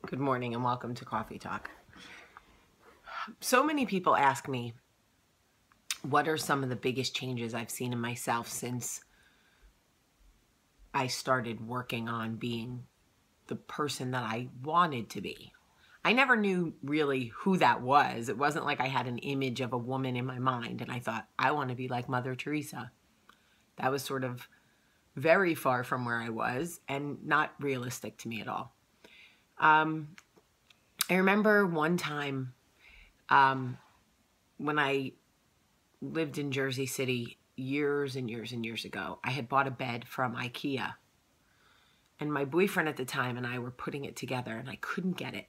Good morning and welcome to Coffee Talk. So many people ask me, what are some of the biggest changes I've seen in myself since I started working on being the person that I wanted to be? I never knew really who that was. It wasn't like I had an image of a woman in my mind and I thought, I want to be like Mother Teresa. That was sort of very far from where I was and not realistic to me at all. I remember one time when I lived in Jersey City years and years and years ago, I had bought a bed from IKEA. And my boyfriend at the time and I were putting it together and I couldn't get it.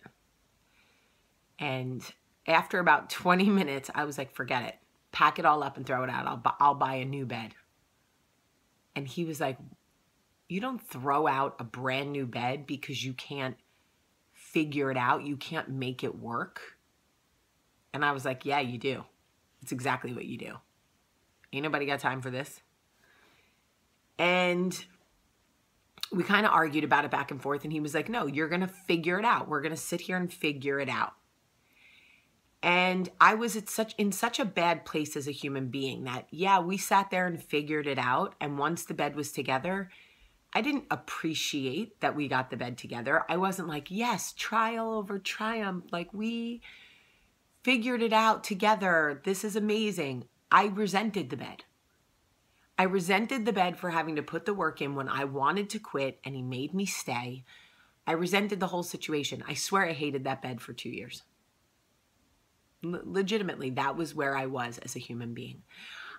And after about 20 minutes, I was like, forget it. Pack it all up and throw it out. I'll buy a new bed. And he was like, you don't throw out a brand new bed because you can't figure it out. You can't make it work. And I was like, yeah, you do. It's exactly what you do. Ain't nobody got time for this. And we kind of argued about it back and forth. And he was like, no, you're going to figure it out. We're going to sit here and figure it out. And I was in such a bad place as a human being that, yeah, we sat there and figured it out. And once the bed was together, I didn't appreciate that we got the bed together. I wasn't like, yes, trial over triumph. Like, we figured it out together. This is amazing. I resented the bed. I resented the bed for having to put the work in when I wanted to quit and he made me stay. I resented the whole situation. I swear I hated that bed for 2 years. Legitimately, that was where I was as a human being.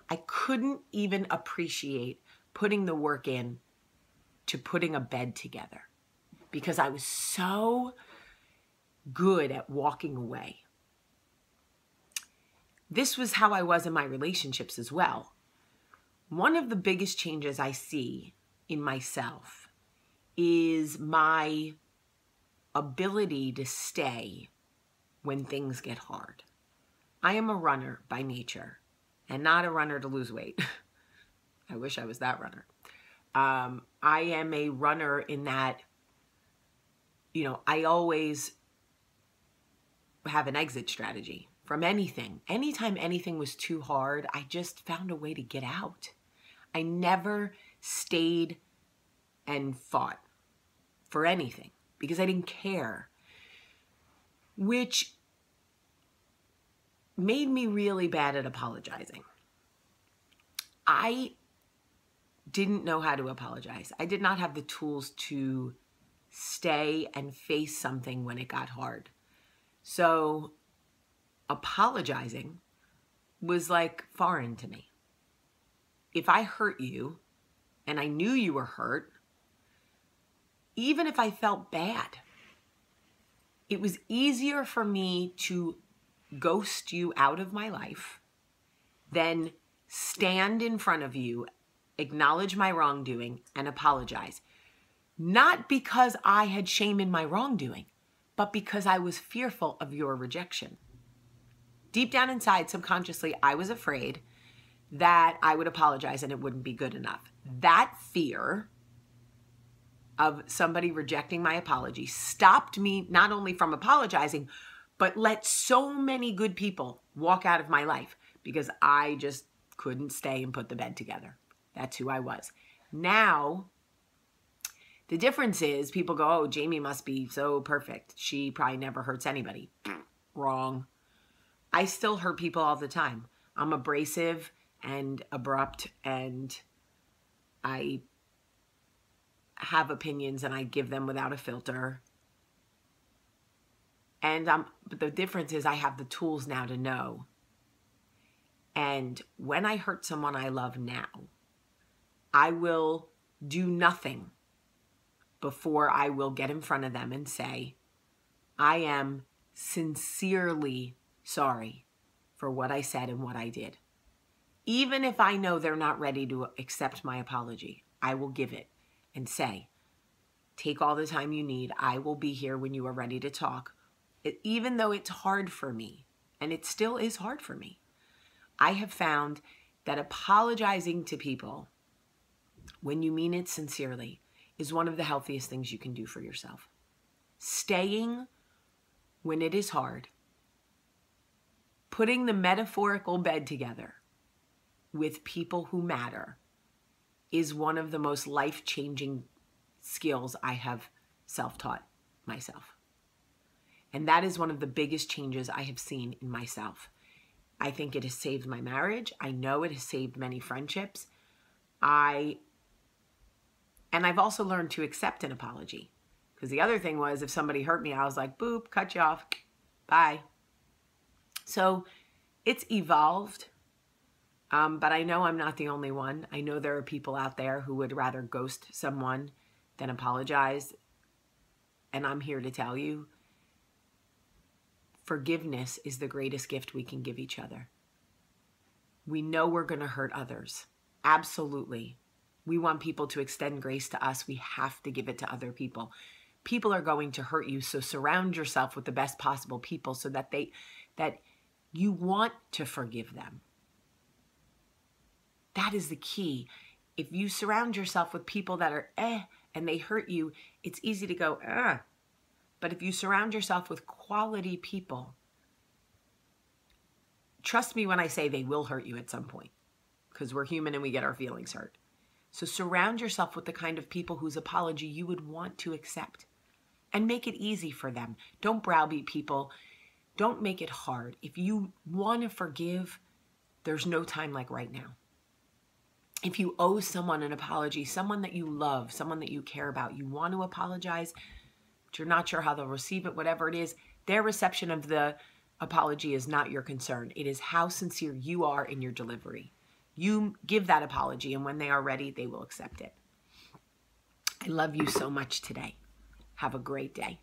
I couldn't even appreciate putting the work in to putting a bed together because I was so good at walking away. This was how I was in my relationships as well. One of the biggest changes I see in myself is my ability to stay when things get hard. I am a runner by nature and not a runner to lose weight. I wish I was that runner. I am a runner in that, I always have an exit strategy from anything. Anytime anything was too hard, I just found a way to get out. I never stayed and fought for anything because I didn't care, which made me really bad at apologizing. I didn't know how to apologize. I did not have the tools to stay and face something when it got hard. So apologizing was like foreign to me. If I hurt you and I knew you were hurt, even if I felt bad, it was easier for me to ghost you out of my life than stand in front of you, acknowledge my wrongdoing, and apologize. Not because I had shame in my wrongdoing, but because I was fearful of your rejection. Deep down inside, subconsciously, I was afraid that I would apologize and it wouldn't be good enough. That fear of somebody rejecting my apology stopped me not only from apologizing, but let so many good people walk out of my life because I just couldn't stay and put the bed together. That's who I was. Now, the difference is people go, oh, Jamie must be so perfect. She probably never hurts anybody. Wrong. I still hurt people all the time. I'm abrasive and abrupt and I have opinions and I give them without a filter. But the difference is I have the tools now to know. And when I hurt someone I love now, I will do nothing before I will get in front of them and say, I am sincerely sorry for what I said and what I did. Even if I know they're not ready to accept my apology, I will give it and say, take all the time you need. I will be here when you are ready to talk. Even though it's hard for me, and it still is hard for me, I have found that apologizing to people when you mean it sincerely is one of the healthiest things you can do for yourself. staying when it is hard, putting the metaphorical bed together with people who matter is one of the most life-changing skills I have self-taught myself. And that is one of the biggest changes I have seen in myself. I think it has saved my marriage. I know it has saved many friendships. And I've also learned to accept an apology. Because the other thing was, if somebody hurt me, I was like, boop, cut you off, bye. So it's evolved, but I know I'm not the only one. I know there are people out there who would rather ghost someone than apologize. And I'm here to tell you, forgiveness is the greatest gift we can give each other. We know we're going to hurt others. Absolutely. We want people to extend grace to us. We have to give it to other people. People are going to hurt you, so surround yourself with the best possible people so that you want to forgive them. That is the key. If you surround yourself with people that are and they hurt you, it's easy to go But if you surround yourself with quality people, trust me when I say they will hurt you at some point, because we're human and we get our feelings hurt. So surround yourself with the kind of people whose apology you would want to accept, and make it easy for them. Don't browbeat people. Don't make it hard. If you want to forgive, there's no time like right now. If you owe someone an apology, someone that you love, someone that you care about, you want to apologize, but you're not sure how they'll receive it, whatever it is, their reception of the apology is not your concern. It is how sincere you are in your delivery. You give that apology, and when they are ready, they will accept it. I love you so much today. Have a great day.